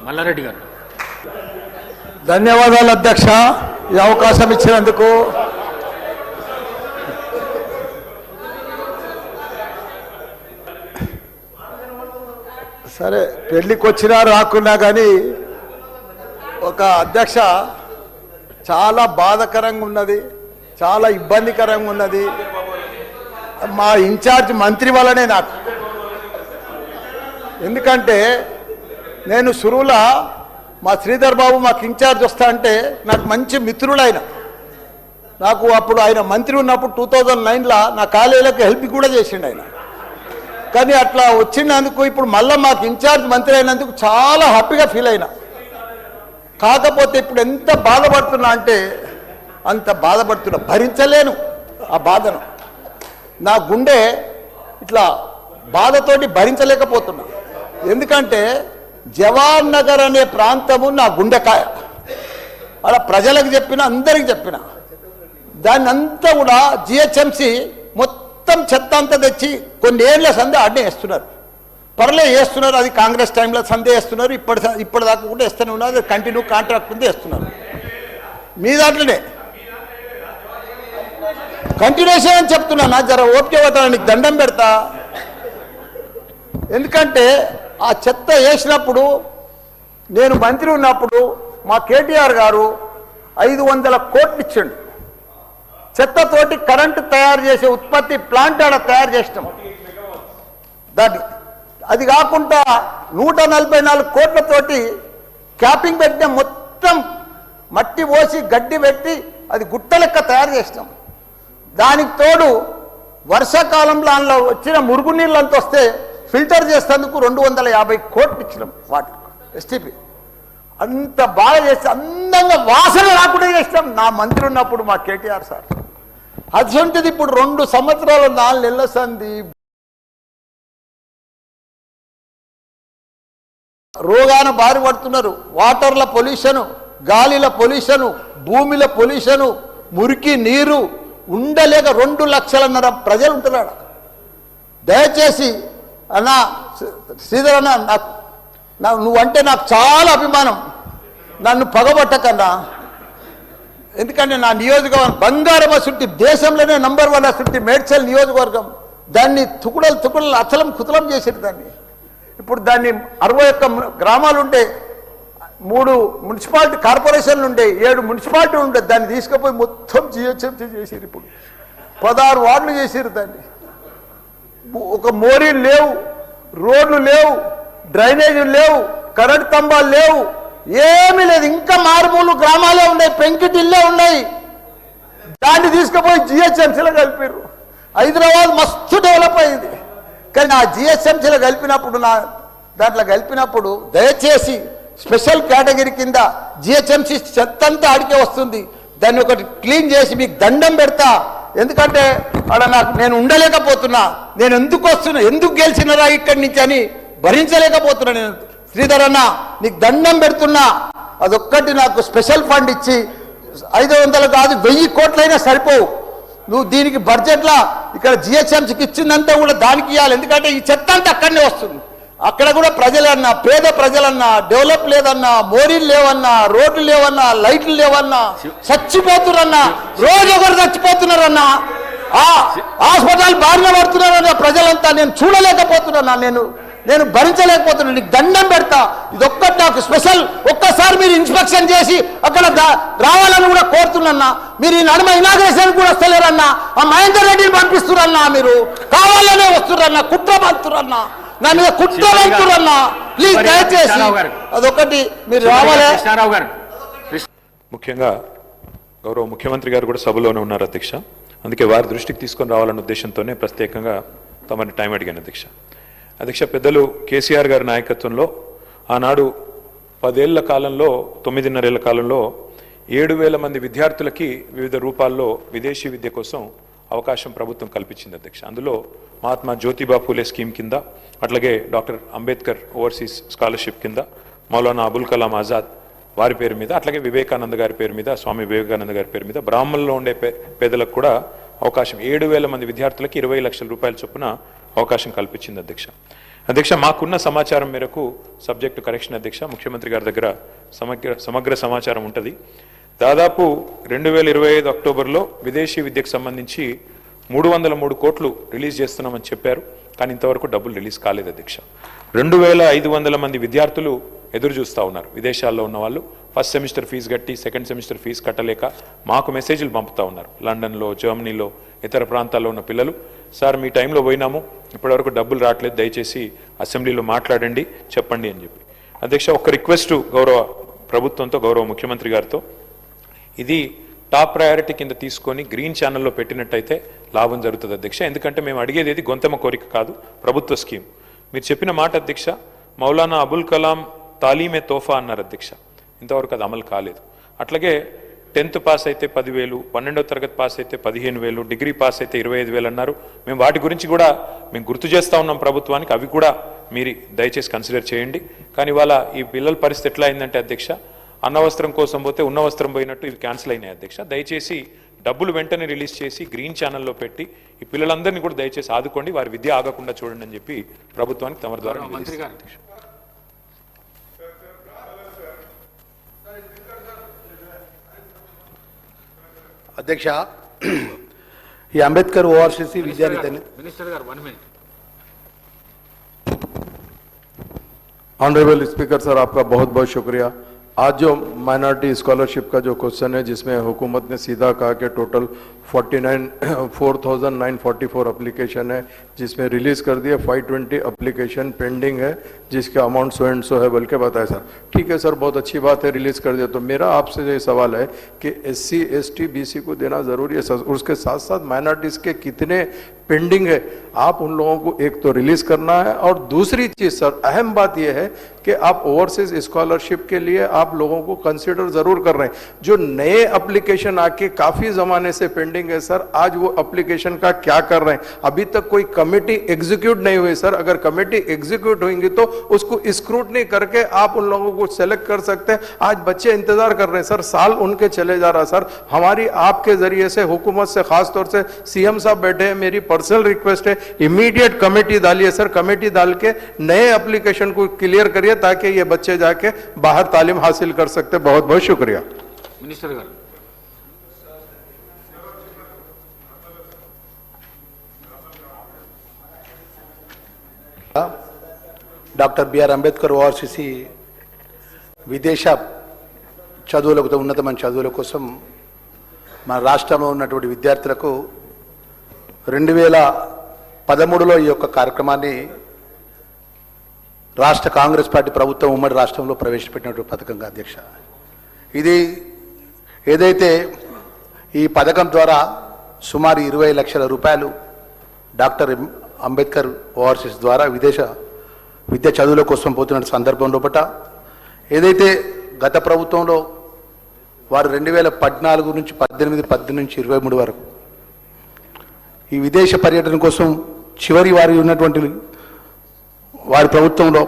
మల్లారెడ్డి గారు. ధన్యవాదాలు అధ్యక్ష, ఈ అవకాశం ఇచ్చినందుకు. సరే, పెళ్ళికి వచ్చినా రాకున్నా కానీ ఒక అధ్యక్ష చాలా బాధాకరంగా ఉన్నది, చాలా ఇబ్బందికరంగా ఉన్నది. మా ఇన్ఛార్జ్ మంత్రి వల్లనే నాకు. ఎందుకంటే నేను సురువుల మా శ్రీధర్ బాబు మాకు ఇన్ఛార్జ్ వస్తా అంటే నాకు మంచి మిత్రుడు ఆయన. నాకు అప్పుడు ఆయన మంత్రి ఉన్నప్పుడు 2009లో నా కాలేజీలకు హెల్ప్ కూడా చేసిండు ఆయన. కానీ అట్లా వచ్చినందుకు ఇప్పుడు మళ్ళీ మాకు ఇన్ఛార్జ్ మంత్రి అయినందుకు చాలా హ్యాపీగా ఫీల్ అయినా. కాకపోతే ఇప్పుడు ఎంత బాధపడుతున్నా అంటే అంత బాధపడుతున్నా, భరించలేను ఆ బాధను. నా గుండె ఇట్లా బాధతోటి భరించలేకపోతున్నా. ఎందుకంటే జవహర్ నగర్ అనే ప్రాంతము నా గుండెకాయ. అలా ప్రజలకు చెప్పిన, అందరికి చెప్పిన, దాన్ని అంతా కూడా జిహెచ్ఎంసి మొత్తం చెత్త అంతా తెచ్చి కొన్ని ఏళ్ళ సందే అడ్డే వేస్తున్నారు. పర్లే వేస్తున్నారు, అది కాంగ్రెస్ టైంలో సందే వేస్తున్నారు, ఇప్పటిదాకా కూడా వేస్తూనే ఉన్నారు. కంటిన్యూ కాంట్రాక్ట్ ఉంది వేస్తున్నారు. మీ దాంట్లోనే కంటిన్యూషన్ అని చెప్తున్నా. నా జర ఓపిక పట్టాలని దండం పెడతా. ఎందుకంటే ఆ చెత్త వేసినప్పుడు నేను మంత్రి ఉన్నప్పుడు మా కేటీఆర్ గారు 500 కోట్లు ఇచ్చిండు. చెత్తతోటి కరెంటు తయారు చేసే ఉత్పత్తి ప్లాంట్ ఆడ తయారు చేసినాం. దాన్ని అది కాకుండా 144 కోట్లతోటి క్యాపింగ్ పెట్టిన, మొత్తం మట్టి పోసి గడ్డి పెట్టి అది గుట్ట లెక్క తయారు చేసినాం. దానికి తోడు వర్షాకాలంలో అందులో వచ్చిన మురుగునీళ్ళంతా వస్తే ఫిల్టర్ చేసేందుకు 250 కోట్లు ఇచ్చినాం వాటర్ ఎస్టీపీ. అంత బాగా చేసి అందంగా వాసన రాకుండా చేసినాం నా మంత్రి ఉన్నప్పుడు మా కేటీఆర్ సార్. అటువంటిది ఇప్పుడు 2 సంవత్సరాలు 4 నెలల సంది రోగాన బారి పడుతున్నారు. వాటర్ల పొల్యూషను, గాలిల పొల్యూషను, భూమిల పొల్యూషను, మురికి నీరు ఉండలేక 2 లక్షలన్నర ప్రజలు ఉంటున్నాడు. దయచేసి అన్న శ్రీధర్ అన్న, నువ్వంటే నాకు చాలా అభిమానం, నన్ను పగబట్టకన్నా. ఎందుకంటే నా నియోజకవర్గం బంగారం అసుంటి, దేశంలోనే నంబర్ 1 అసుంటి మేడ్చల్ నియోజకవర్గం. దాన్ని తుకుడలు అచలం కుతలం చేసేది దాన్ని. ఇప్పుడు దాన్ని 61 గ్రామాలు ఉంటే, 3 మున్సిపాలిటీ కార్పొరేషన్లు ఉండే, 7 మున్సిపాలిటీ ఉండే, దాన్ని తీసుకుపోయి మొత్తం జిహెచ్ఎంసీ చేసారు. ఇప్పుడు 16 వార్డులు చేసారు దాన్ని. ఒక మోరీలు లేవు, రోడ్లు లేవు, డ్రైనేజీలు లేవు, కరెంట్ స్తంభాలు లేవు, ఏమీ లేదు. ఇంకా మారుమూలు గ్రామాలే ఉన్నాయి, పెంకిటిల్లే ఉన్నాయి. దాన్ని తీసుకుపోయి జిహెచ్ఎంసీలో కలిపారు. హైదరాబాద్ మస్తు డెవలప్ అయింది. కానీ ఆ జిహెచ్ఎంసీలో కలిపినప్పుడు, దాంట్లో కలిపినప్పుడు దయచేసి స్పెషల్ కేటగిరీ కింద జిహెచ్ఎంసీ చెత్తంతా ఆడికే వస్తుంది. దాన్ని ఒకటి క్లీన్ చేసి మీకు దండం పెడతా. ఎందుకంటే అక్కడ నేను ఉండలేకపోతున్నా. నేను ఎందుకు వస్తున్నా, ఎందుకు గెలిచినరా ఇక్కడి నుంచి అని భరించలేకపోతున్నా. నేను శ్రీధర్ అన్న నీకు దండం పెడుతున్నా, అదొక్కటి నాకు స్పెషల్ ఫండ్ ఇచ్చి 500 కాదు 1000 కోట్లైనా సరిపోవు. నువ్వు దీనికి బడ్జెట్లో ఇక్కడ జిహెచ్ఎంసీకి ఇచ్చిందంతా కూడా దానికి ఇవ్వాలి. ఎందుకంటే ఈ చెత్త అంతా అక్కడనే వస్తుంది. అక్కడ కూడా ప్రజలన్నా, పేద ప్రజలన్నా, డెవలప్ లేదన్నా, మోరీలు లేవన్నా, రోడ్లు లేవన్నా, లైట్లు లేవన్నా, చచ్చిపోతున్నారన్నా, రోజు ఒకరు చచ్చిపోతున్నారన్నా, హాస్పిటల్ బారిన పడుతున్నారన్న ప్రజలంతా. నేను చూడలేకపోతున్నా, నేను భరించలేకపోతున్నాను. నీకు దండం పెడతా. ఇదొక్కటి నాకు స్పెషల్. ఒక్కసారి మీరు ఇన్స్పెక్షన్ చేసి అక్కడ రావాలని కూడా కోరుతున్నా. మీరు ఈ నడుమ ఇనాగ్రేషన్ కూడా వస్తలేరన్నా. ఆ మహేందర్ రెడ్డిని పంపిస్తురన్నా, మీరు కావాలనే వస్తురన్నా, కుట్ర పంతురన్నా, నా మీద కుట్ర పంతురన్నా. ప్లీజ్ దయచేసి అదొకటి మీరు రావాలి. ముఖ్యంగా గౌరవ ముఖ్యమంత్రి గారు కూడా సభలోనే ఉన్నారు అధ్యక్ష. అందుకే వారి దృష్టికి తీసుకొని రావాలన్న ఉద్దేశంతోనే ప్రత్యేకంగా తమని టైం అడిగాను అధ్యక్ష. పెద్దలు కేసీఆర్ గారి నాయకత్వంలో ఆనాడు 10 ఏళ్ల కాలంలో, 9.5 ఏళ్ల కాలంలో 7,000 మంది విద్యార్థులకి వివిధ రూపాల్లో విదేశీ విద్య కోసం అవకాశం ప్రభుత్వం కల్పించింది అధ్యక్ష. అందులో మహాత్మా జ్యోతిబా ఫూలే స్కీమ్ కింద, అట్లాగే డాక్టర్ అంబేద్కర్ ఓవర్సీస్ స్కాలర్షిప్ కింద, మౌలానా అబుల్ కలాం ఆజాద్ వారి పేరు మీద, అట్లాగే వివేకానంద గారి పేరు మీద, స్వామి వివేకానంద గారి పేరు మీద, బ్రాహ్మణుల్లో ఉండే పేదలకు కూడా అవకాశం 7,000 మంది విద్యార్థులకి 20 లక్షల రూపాయల చొప్పున అవకాశం కల్పించింది అధ్యక్ష. అధ్యక్ష, మాకున్న సమాచారం మేరకు సబ్జెక్టు కరెక్షన్ అధ్యక్ష, ముఖ్యమంత్రి గారి దగ్గర సమగ్ర సమాచారం ఉంటుంది. దాదాపు 2025 అక్టోబర్లో విదేశీ విద్యకు సంబంధించి 303 కోట్లు రిలీజ్ చేస్తున్నామని చెప్పారు. కానీ ఇంతవరకు డబ్బులు రిలీజ్ కాలేదు అధ్యక్ష. 2500 మంది విద్యార్థులు ఎదురు చూస్తూ ఉన్నారు. విదేశాల్లో ఉన్న వాళ్ళు ఫస్ట్ సెమిస్టర్ ఫీజు కట్టి సెకండ్ సెమిస్టర్ ఫీజు కట్టలేక మాకు మెసేజ్లు పంపుతూ ఉన్నారు. లండన్లో, జర్మనీలో, ఇతర ప్రాంతాల్లో ఉన్న పిల్లలు, సార్ మీ టైంలో పోయినాము, ఇప్పటివరకు డబ్బులు రావట్లేదు, దయచేసి అసెంబ్లీలో మాట్లాడండి, చెప్పండి అని చెప్పి. అధ్యక్ష, ఒక రిక్వెస్ట్ గౌరవ ప్రభుత్వంతో, గౌరవ ముఖ్యమంత్రి గారితో, ఇది టాప్ ప్రయారిటీ కింద తీసుకొని గ్రీన్ ఛానల్లో పెట్టినట్టయితే లాభం జరుగుతుంది అధ్యక్ష. ఎందుకంటే మేము అడిగేది ఏది గొంతెమ్మ కోరిక కాదు, ప్రభుత్వ స్కీమ్. మీరు చెప్పిన మాట అధ్యక్ష, మౌలానా అబుల్ కలాం తాలీమే తోఫా అన్నారు అధ్యక్ష, ఇంతవరకు అది అమలు కాలేదు. అట్లాగే 10th పాస్ అయితే 10,000, 12వ తరగతి పాస్ అయితే 15,000, డిగ్రీ పాస్ అయితే 25,000 అన్నారు. మేము వాటి గురించి కూడా మేము గుర్తు చేస్తూ ఉన్నాం ప్రభుత్వానికి, అవి కూడా మీరు దయచేసి కన్సిడర్ చేయండి. కానీ ఇవాళ ఈ పిల్లల పరిస్థితి ఎట్లా అయిందంటే అధ్యక్ష, అన్నవస్త్రం కోసం పోతే ఉన్న వస్త్రం పోయినట్టు ఇవి క్యాన్సిల్ అయినాయి అధ్యక్ష. దయచేసి డబ్బులు వెంటనే రిలీజ్ చేసి గ్రీన్ ఛానల్లో పెట్టి ఈ పిల్లలందరినీ కూడా దయచేసి ఆదుకోండి, వారి విద్య ఆగకుండా చూడండి అని చెప్పి ప్రభుత్వానికి తమ ద్వారా మంత్రి గారు. అధ్యక్ష, ఈ అంబేద్కర్ ఓఆర్సీసీ విద్యానిధి మినిస్టర్ గారు 1 minute. ऑनरेबल स्पीकर सर, आपका बहुत बहुत शुक्रिया। आज जो माइनॉरिटी स्कॉलरशिप का जो क्वेश्चन है, जिसमें हुकूमत ने सीधा कहा कि टोटल 4,944 एप्लीकेशन है, जिसमें रिलीज कर दिया 520 एप्लीकेशन पेंडिंग है, जिसका अमाउंट सो एंड सो है बोल के बताया सर। ठीक है सर, बहुत अच्छी बात है, रिलीज कर दिया। तो मेरा आपसे ये सवाल है कि SC, ST, BC को देना जरूरी है सर, उसके साथ साथ माइनॉरिटीज के कितने पेंडिंग है, आप उन लोगों को एक तो रिलीज करना है। और दूसरी चीज सर, अहम बात यह है कि आप ओवरसीज स्कॉलरशिप के लिए आप लोगों को कंसीडर जरूर कर रहे हैं। जो नए एप्लीकेशन आके काफी जमाने से पेंडिंग है सर, आज वो एप्लीकेशन का क्या कर रहे हैं? अभी तक कोई कमेटी एग्जीक्यूट नहीं हुई सर। अगर कमेटी एग्जीक्यूट होंगी तो उसको स्क्रूटनी करके आप उन लोगों को सेलेक्ट कर सकते हैं। आज बच्चे इंतजार कर रहे हैं सर, साल उनके चले जा रहा सर। हमारी आपके जरिए से हुकूमत से, खासतौर से CM साहब बैठे हैं, मेरी पर्सनल रिक्वेस्ट है, इमीडिएट कमेटी डालिए सर। कमेटी डाल के नए एप्लीकेशन को क्लियर करिए ताकि ये बच्चे जाके बाहर तालीम हासिल कर सकते। बहुत बहुत शुक्रिया मिनिस्टर गाరు. డాక్టర్ బిఆర్ అంబేద్కర్ ఓఆర్సీసీ విదేశ చదువులకు, ఉన్నతమైన చదువుల కోసం మన రాష్ట్రంలో ఉన్నటువంటి విద్యార్థులకు 2013లో ఈ యొక్క కార్యక్రమాన్ని రాష్ట్ర కాంగ్రెస్ పార్టీ ప్రభుత్వం ఉమ్మడి రాష్ట్రంలో ప్రవేశపెట్టినటువంటి పథకంగా అధ్యక్ష. ఇది ఏదైతే ఈ పథకం ద్వారా సుమారు 20 లక్షల రూపాయలు డాక్టర్ అంబేద్కర్ ఓఆర్సీస్ ద్వారా విదేశ విద్య చదువుల కోసం పోతున్న సందర్భంలో పట ఏదైతే గత ప్రభుత్వంలో వారు 2014 నుంచి 18 నుంచి 23 వరకు ఈ విదేశ పర్యటన కోసం చివరి వారి ఉన్నటువంటి వారి ప్రభుత్వంలో